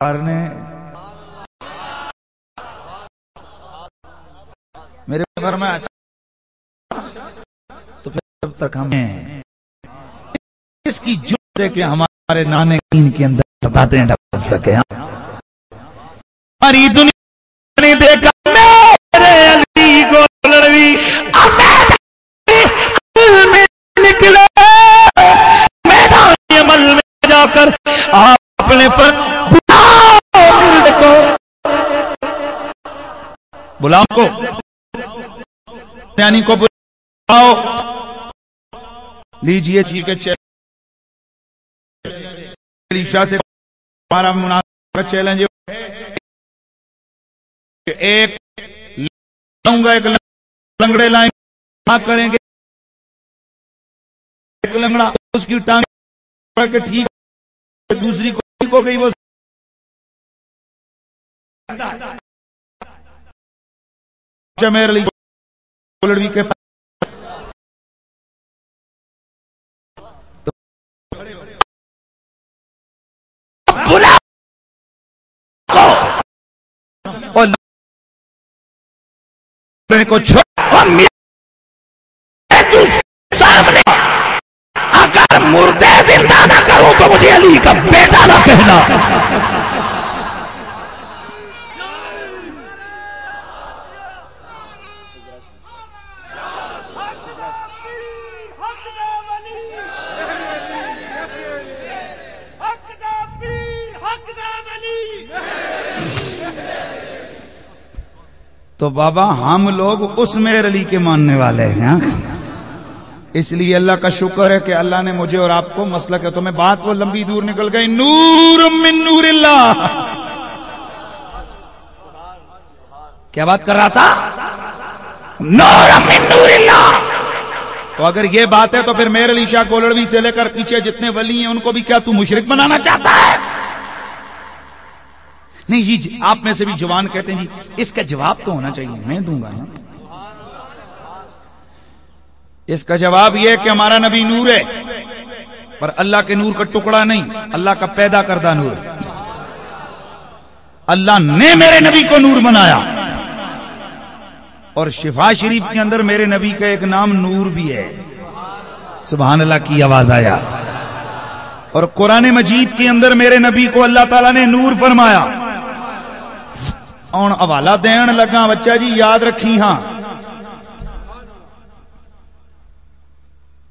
نے میرے فرمایا تو پھر جب تک ہمیں اس کی جرت ہے کہ ہمارے نانے دین کے اندر باتیں ڈال سکے ہماری دنیا نے دیکھا میرے علی گولڑوی میں نکلے میدان عمل میں جا کر آپ اپنے پر بلاؤ کو یعنی کو بلاؤ لیجئے چیکے علیشہ سے ہمارا مناسب چیلنج ایک لاؤں گا ایک لنگڑے لائیں کیا کریں گے ایک لنگڑا اس کی ٹانگ پڑھ کے ٹھیک دوسری کو گئی وہ میرے لیے گولڑوی کے بلا کو چھوڑ سامنے اگر مردے زندہ نہ کروں تو مجھے علی کا بیٹا نہ کہنا تو بابا ہم لوگ اس میر علی کے ماننے والے ہیں اس لیے اللہ کا شکر ہے کہ اللہ نے مجھے اور آپ کو مسئلہ کہ تمہیں بات وہ لمبی دور نکل گئی نور من نور اللہ کیا بات کر رہا تھا نور من نور اللہ تو اگر یہ بات ہے تو پھر میر علی شاہ گولڑوی سے لے کر پیچھے جتنے ولی ہیں ان کو بھی کیا تو مشرک بنانا چاہتا ہے نہیں جی آپ میں سے بھی جوان کہتے ہیں جی اس کا جواب تو ہونا چاہیے میں دوں گا نا اس کا جواب یہ ہے کہ ہمارا نبی نور ہے پر اللہ کے نور کا ٹکڑا نہیں اللہ کا پیدا کردہ نور اللہ نے میرے نبی کو نور بنایا اور شفا شریف کے اندر میرے نبی کا ایک نام نور بھی ہے سبحان اللہ کی آواز آیا اور قرآن مجید کے اندر میرے نبی کو اللہ تعالیٰ نے نور فرمایا اور حوالہ دین لگا بچہ جی یاد رکھی ہاں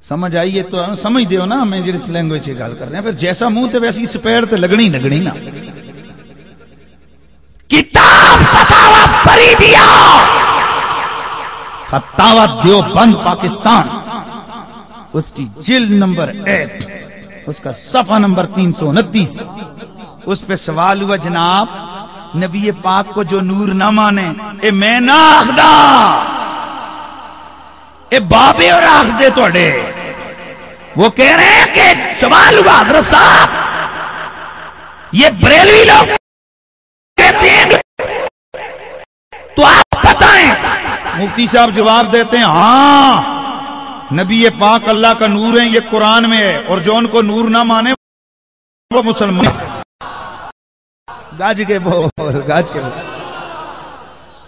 سمجھ آئیے تو سمجھ دیو نا میں جس لینگویج سے گال کر رہے ہیں پھر جیسا منہ تے ویسی سپیڑ تے لگنی نا کتاب فتاوی فریدیہ فتاوی دیوبند پاکستان اس کی جلد نمبر 8 اس کا صفحہ نمبر 329 اس پہ سوال ہوا جناب نبی پاک کو جو نور نہ مانے اے میں نہ آخدا اے بابے اور آخ دے توڑے وہ کہہ رہے ہیں کہ سوال ہوا حضرت صاحب یہ بریلوی لوگ کہتے ہیں تو آپ بتائیں مفتی صاحب جواب دیتے ہیں ہاں نبی پاک اللہ کا نور ہے یہ قرآن میں ہے اور جو ان کو نور نہ مانے وہ مسلمان گاج کے بول گاج کے بول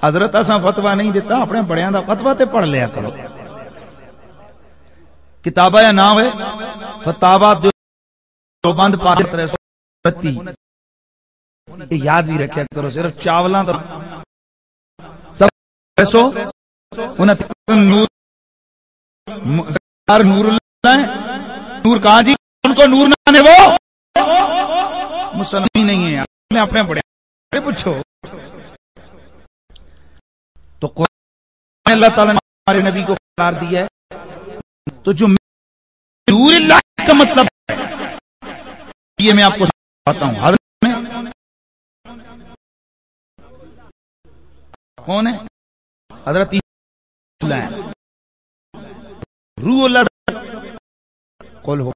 حضرت ایسا فتوہ نہیں دیتا اپنے بڑیاں دا فتوہ تے پڑھ لیا کرو کتابہ یا نام ہے فتاوی دیوبند پاکستان 332 یاد بھی رکھیا کرو صرف چاولاں دا سب 329 نور اللہ ہے نور کہاں جی ان کو نور نہ وہ مسلمان نہیں ہے میں اپنے بڑے پوچھو تو قرآن اللہ تعالیٰ نے ہمارے نبی کو قرار دیا ہے تو جو نور اللہ کا مطلب ہے یہ میں آپ کو بتاتا ہوں حضرت میں کون ہے حضرت عیسیٰ ہے روح اللہ قل ہو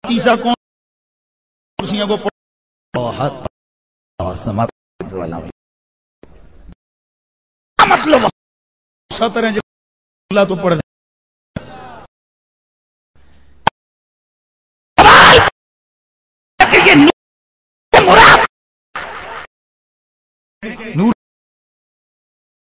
عیسیٰ کون کرسیاں کو بہت سمات والا مطلب سطر ہیں اللہ تو پڑھ دیں